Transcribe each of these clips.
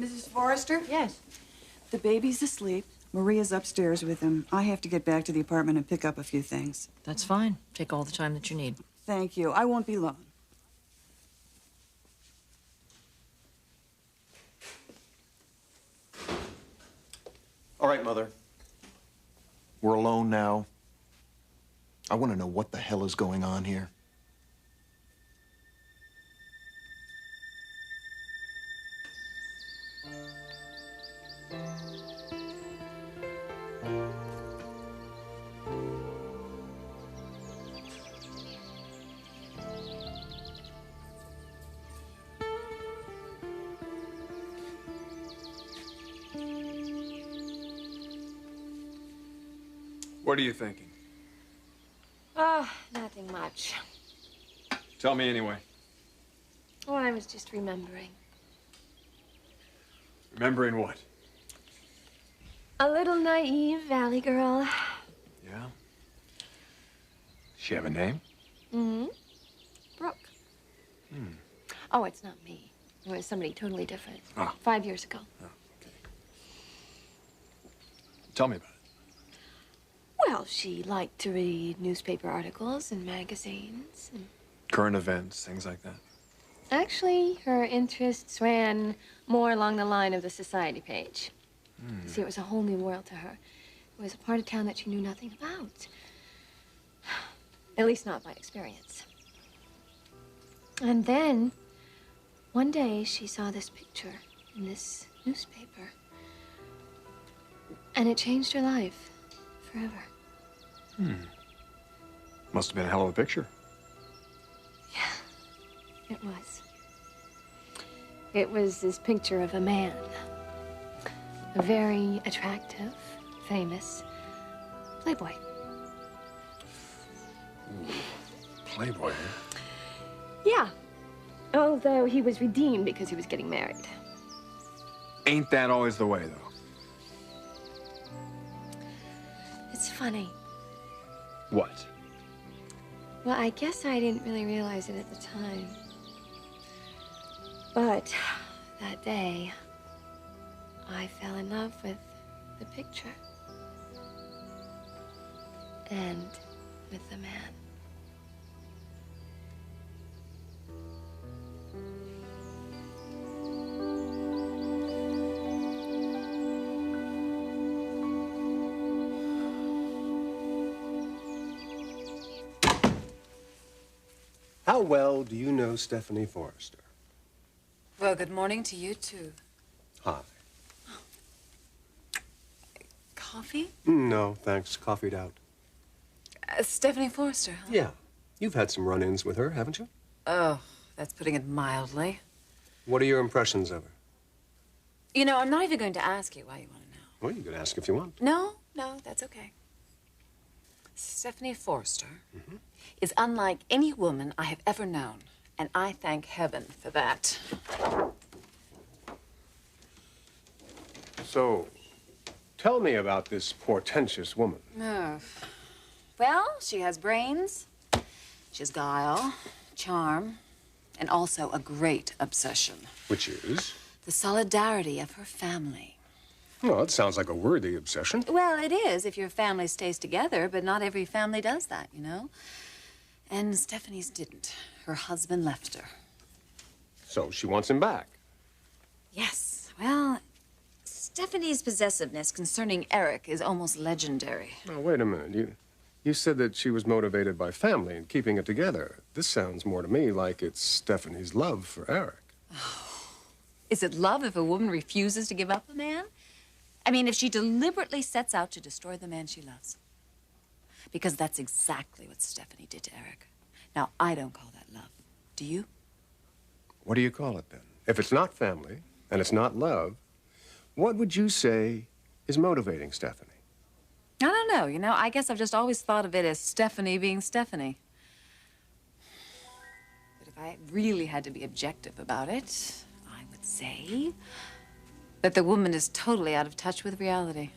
Mrs. Forrester? Yes. The baby's asleep. Maria's upstairs with him. I have to get back to the apartment and pick up a few things. That's fine. Take all the time that you need. Thank you. I won't be long. All right, Mother. We're alone now. I want to know what the hell is going on here. What are you thinking? Nothing much. Tell me anyway. Oh, I was just remembering. Remembering what? A little naive valley girl. Yeah? She have a name? Mm-hmm. Brooke. Oh, it's not me. It was somebody totally different. Ah. 5 years ago. Oh, okay. Tell me about it. Well, she liked to read newspaper articles and magazines. And Current events, things like that. actually, her interests ran more along the line of the society page. You see, it was a whole new world to her. It was a part of town that she knew nothing about. At least not by experience. And then, one day, she saw this picture in this newspaper. And it changed her life forever. Must have been a hell of a picture. It was. It was this picture of a man. A very attractive, famous playboy. Playboy, huh? Yeah. Although he was redeemed because he was getting married. Ain't that always the way, though? It's funny. What? Well, I guess I didn't really realize it at the time. But that day, I fell in love with the picture. And with the man. How well do you know Stephanie Forrester? Well, good morning to you, too. Hi. Coffee? No, thanks. Coffee'd out. Stephanie Forrester, huh? Yeah. You've had some run-ins with her, haven't you? Oh, that's putting it mildly. What are your impressions of her? You know, I'm not even going to ask you why you want to know. Well, you can ask if you want. No, that's okay. Stephanie Forrester is unlike any woman I have ever known, and I thank heaven for that. So, tell me about this portentous woman. Oh. Well, she has brains, she has guile, charm, and also a great obsession. Which is? The solidarity of her family. Well, it sounds like a worthy obsession. Well, it is if your family stays together, but not every family does that, you know? And Stephanie's didn't. Her husband left her. So she wants him back. Yes, well, Stephanie's possessiveness concerning Eric is almost legendary. Now, wait a minute. You said that she was motivated by family and keeping it together. This sounds more to me like it's Stephanie's love for Eric. Is it love if a woman refuses to give up a man? I mean, if she deliberately sets out to destroy the man she loves. Because that's exactly what Stephanie did to Eric. Now, I don't call that love. Do you? What do you call it, then? If it's not family and it's not love, what would you say is motivating Stephanie? I don't know. You know, I guess I've just always thought of it as Stephanie being Stephanie. But if I really had to be objective about it, I would say that the woman is totally out of touch with reality.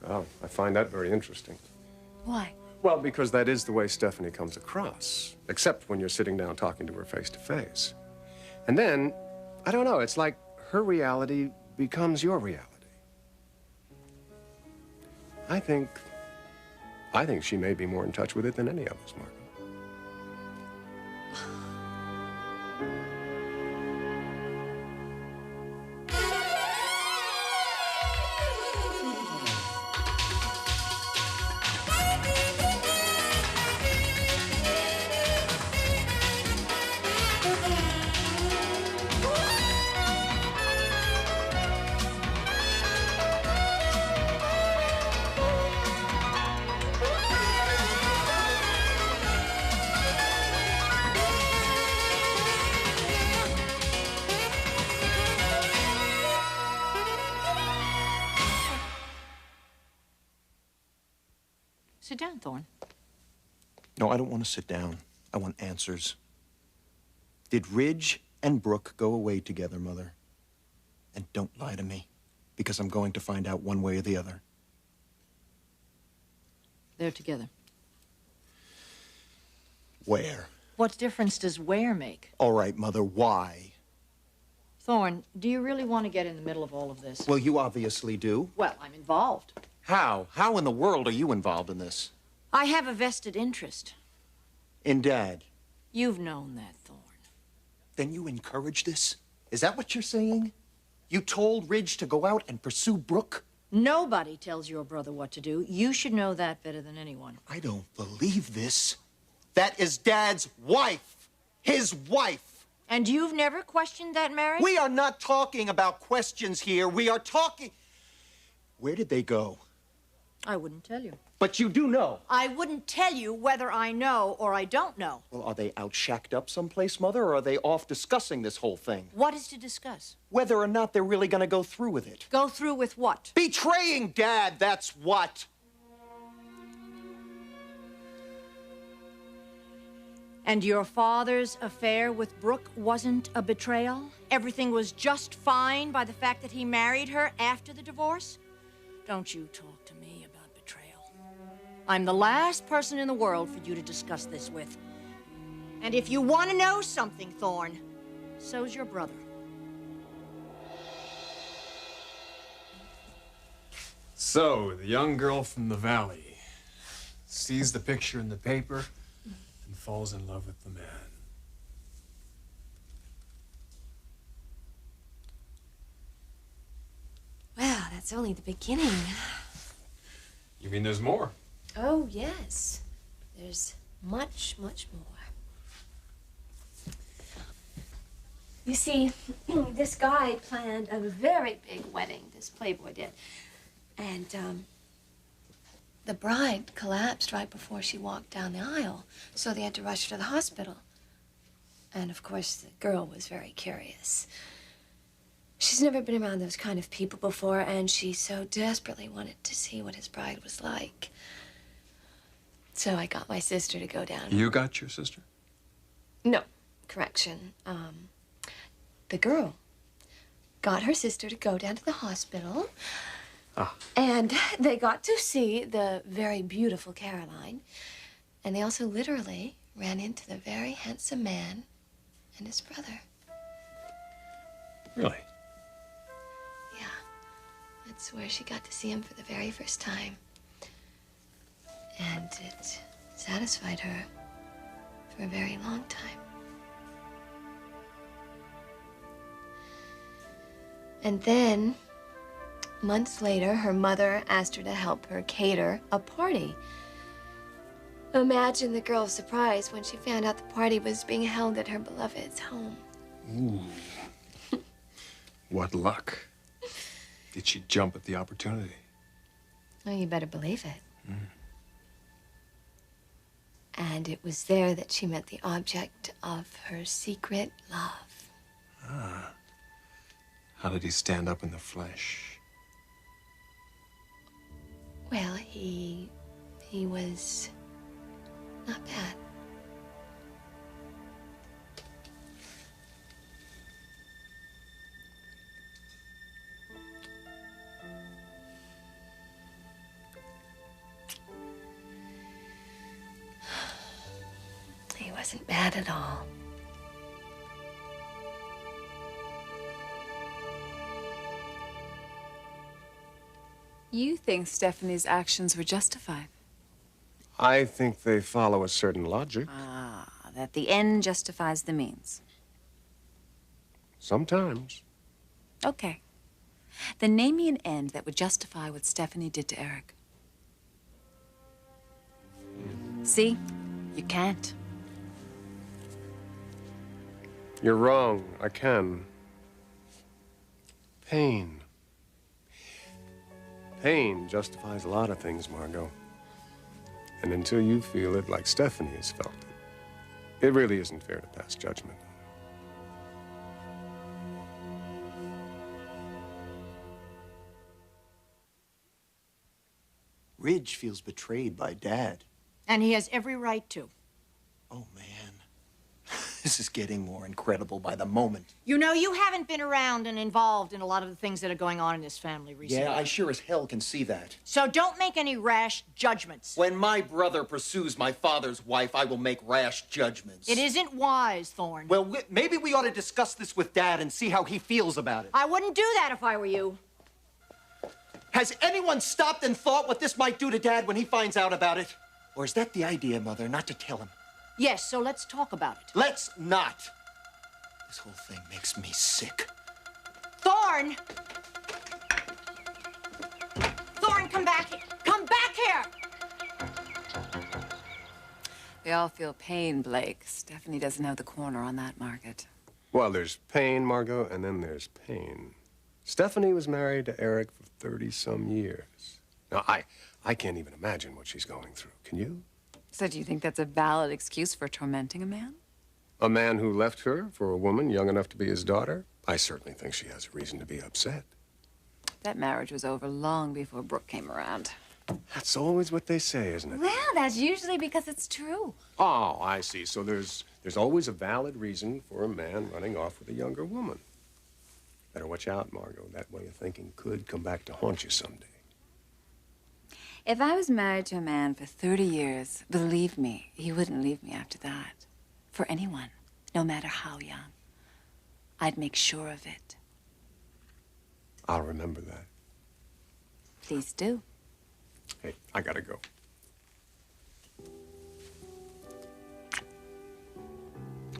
Oh, I find that very interesting. Why? Well, because that is the way Stephanie comes across, except when you're sitting down talking to her face to face. And then, I don't know, it's like her reality becomes your reality. I think she may be more in touch with it than any of us, Margo. Sit down, Thorne. No, I don't want to sit down. I want answers. Did Ridge and Brooke go away together, Mother? And don't lie to me, because I'm going to find out one way or the other. They're together. Where? What difference does where make? All right, Mother, why? Thorne, do you really want to get in the middle of all of this? Well, you obviously do. Well, I'm involved. How? How in the world are you involved in this? I have a vested interest. In Dad. You've known that, Thorne. Then you encourage this? Is that what you're saying? You told Ridge to go out and pursue Brooke? Nobody tells your brother what to do. You should know that better than anyone. I don't believe this. That is Dad's wife. His wife. And you've never questioned that marriage? We are not talking about questions here. We are talking... Where did they go? I wouldn't tell you. But you do know. I wouldn't tell you whether I know or I don't know. Well, are they out shacked up someplace, Mother, or are they off discussing this whole thing? What is to discuss? Whether or not they're really going to go through with it. Go through with what? Betraying Dad, that's what. And your father's affair with Brooke wasn't a betrayal? Everything was just fine by the fact that he married her after the divorce? Don't you talk to me about betrayal. I'm the last person in the world for you to discuss this with. And if you want to know something, Thorne, so's your brother. So, the young girl from the valley sees the picture in the paper and falls in love with the man. Well, that's only the beginning. You mean there's more? Oh, yes. There's much, much more. You see, this guy planned a very big wedding, this playboy did. And, the bride collapsed right before she walked down the aisle, so they had to rush her to the hospital. And, of course, the girl was very curious. She's never been around those kind of people before, and she so desperately wanted to see what his bride was like. So I got my sister to go down. You got your sister? No, correction. The girl got her sister to go down to the hospital. Ah. And they got to see the very beautiful Caroline. And they also literally ran into the very handsome man and his brother. Really? Yeah. That's where she got to see him for the very first time. And it satisfied her for a very long time. And then, months later, her mother asked her to help her cater a party. Imagine the girl's surprise when she found out the party was being held at her beloved's home. Ooh. What luck. Did she jump at the opportunity? Oh, you better believe it. Mm. And it was there that she met the object of her secret love. Ah. How did he stand up in the flesh? Well, he was not bad. He wasn't bad at all. You think Stephanie's actions were justified? I think they follow a certain logic. Ah, that the end justifies the means. Sometimes. Okay. Then name me an end that would justify what Stephanie did to Eric. See? You can't. You're wrong. I can. Pain. Pain justifies a lot of things, Margot. And until you feel it like Stephanie has felt it, it really isn't fair to pass judgment. Ridge feels betrayed by Dad. And he has every right to. Oh, man. This is getting more incredible by the moment. You know, you haven't been around and involved in a lot of the things that are going on in this family recently. Yeah, I sure as hell can see that. So don't make any rash judgments. When my brother pursues my father's wife, I will make rash judgments. It isn't wise, Thorne. Well, maybe we ought to discuss this with Dad and see how he feels about it. I wouldn't do that if I were you. Has anyone stopped and thought what this might do to Dad when he finds out about it? Or is that the idea, Mother, not to tell him? Yes, so let's talk about it. Let's not. This whole thing makes me sick. Thorne! Thorne, come back here. Come back here! We all feel pain, Blake. Stephanie doesn't have the corner on that market. Well, there's pain, Margot, and then there's pain. Stephanie was married to Eric for 30-some years. Now, I can't even imagine what she's going through. Can you? So do you think that's a valid excuse for tormenting a man? A man who left her for a woman young enough to be his daughter? I certainly think she has a reason to be upset. That marriage was over long before Brooke came around. That's always what they say, isn't it? Well, that's usually because it's true. Oh, I see. So there's always a valid reason for a man running off with a younger woman. Better watch out, Margot. That way of thinking could come back to haunt you someday. If I was married to a man for 30 years, believe me, he wouldn't leave me after that. For anyone, no matter how young. I'd make sure of it. I'll remember that. Please do. Hey, I gotta go.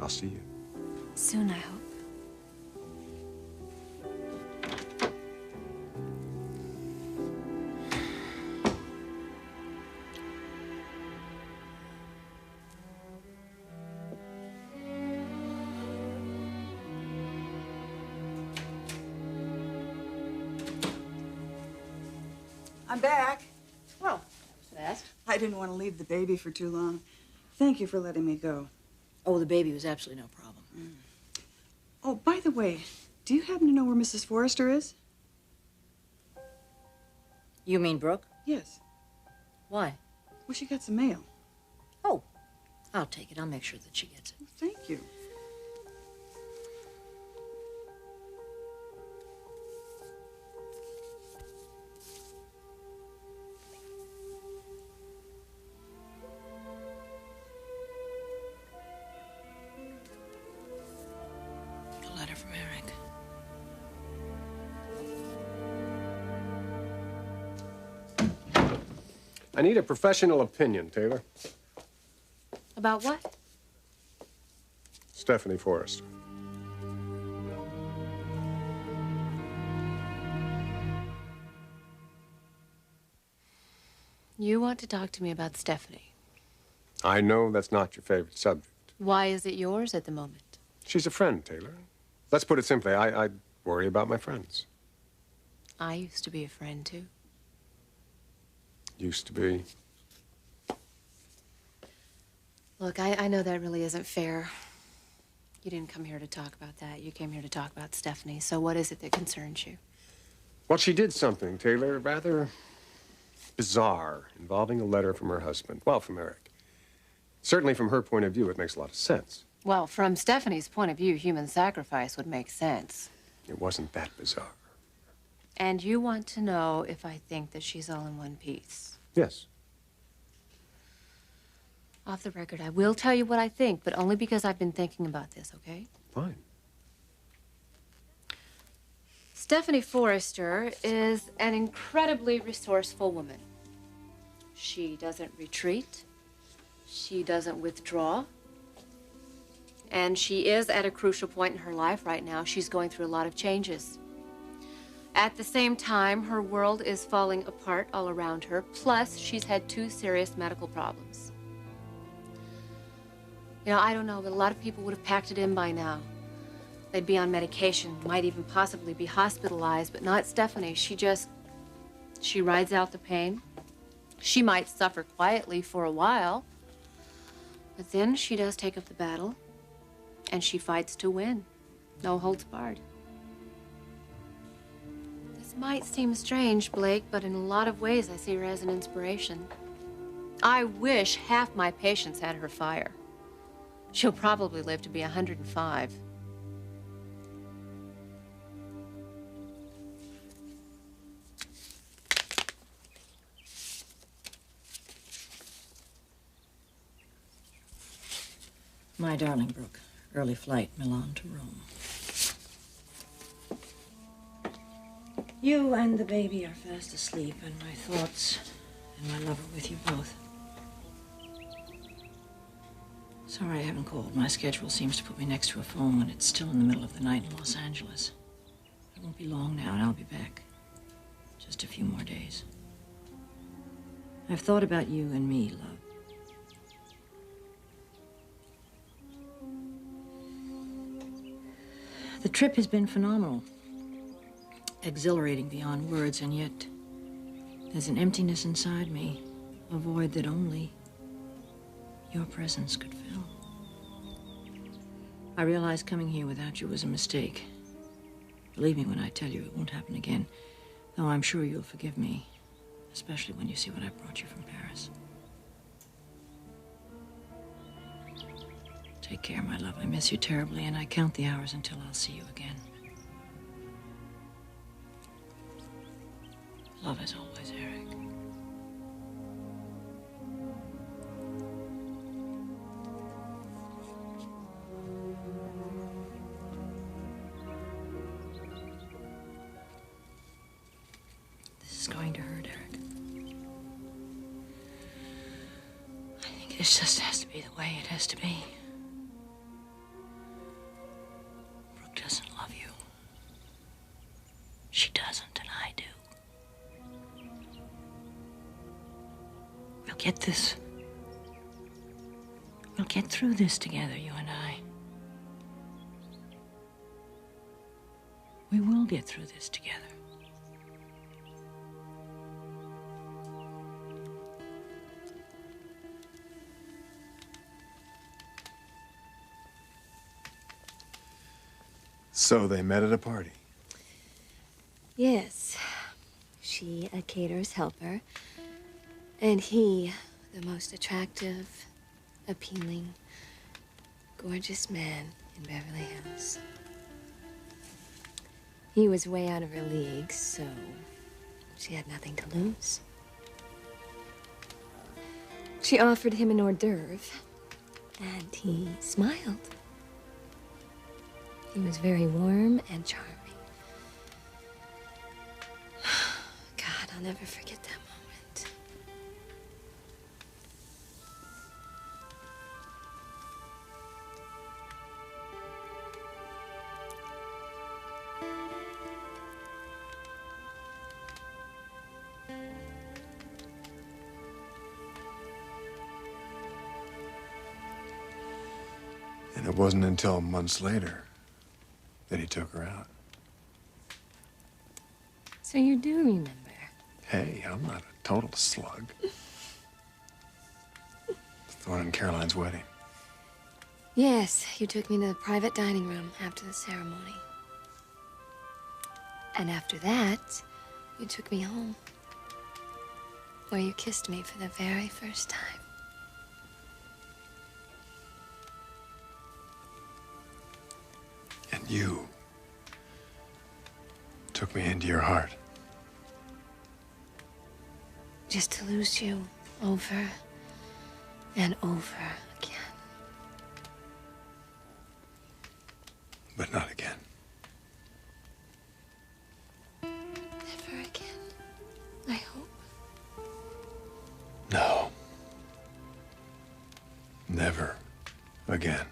I'll see you. Soon, I hope. I'm back. Well, that was fast. I didn't want to leave the baby for too long. Thank you for letting me go. Oh, the baby was absolutely no problem. Oh, by the way, do you happen to know where Mrs. Forrester is? You mean Brooke? Yes. Why? Well, she got some mail. Oh, I'll take it. I'll make sure that she gets it. Thank you. A letter from Eric. I need a professional opinion, Taylor. About what? Stephanie Forrester. You want to talk to me about Stephanie. I know that's not your favorite subject. Why is it yours at the moment? She's a friend, Taylor. Let's put it simply, I worry about my friends. I used to be a friend, too. Used to be. Look, I know that really isn't fair. You didn't come here to talk about that. You came here to talk about Stephanie. So what is it that concerns you? Well, she did something, Taylor, rather bizarre, involving a letter from her husband. Well, from Eric. Certainly from her point of view, it makes a lot of sense. Well, from Stephanie's point of view, human sacrifice would make sense. It wasn't that bizarre. And you want to know if I think that she's all in one piece. Yes. Off the record, I will tell you what I think, but only because I've been thinking about this, okay? Fine. Stephanie Forrester is an incredibly resourceful woman. She doesn't retreat. She doesn't withdraw. And she is at a crucial point in her life right now. She's going through a lot of changes. At the same time, her world is falling apart all around her. Plus, she's had 2 serious medical problems. You know, I don't know, but a lot of people would have packed it in by now. They'd be on medication, might even possibly be hospitalized, but not Stephanie. She rides out the pain. She might suffer quietly for a while, but then she does take up the battle, and she fights to win. No holds barred. This might seem strange, Blake, but in a lot of ways I see her as an inspiration. I wish half my patients had her fire. She'll probably live to be 105. My darling Brooke, early flight, Milan to Rome. You and the baby are fast asleep, and my thoughts and my love are with you both. Sorry I haven't called. My schedule seems to put me next to a phone when it's still in the middle of the night in Los Angeles. It won't be long now, and I'll be back. Just a few more days. I've thought about you and me, love. The trip has been phenomenal. Exhilarating beyond words, and yet there's an emptiness inside me, a void that only your presence could fill. I realize coming here without you was a mistake. Believe me when I tell you it won't happen again, though I'm sure you'll forgive me, especially when you see what I brought you from Paris. Take care, my love. I miss you terribly, and I count the hours until I'll see you again. Love as always, Eric. This is going to hurt, Eric. I think this just has to be the way it has to be. Brooke doesn't love you. She doesn't, and I do. We'll get this. We'll get through this together, you and I. We will get through this together. So they met at a party. Yes. She a caterer's helper. And he, the most attractive, appealing, gorgeous man in Beverly Hills. He was way out of her league, so she had nothing to lose. She offered him an hors d'oeuvre, and he smiled. He was very warm and charming. God, I'll never forget that moment. And it wasn't until months later that he took her out. So you do remember? Hey, I'm not a total slug. Thorne and Caroline's wedding. Yes, you took me to the private dining room after the ceremony. And after that, you took me home, where you kissed me for the very first time. And you took me into your heart. Just to lose you over and over again. But not again. Never again.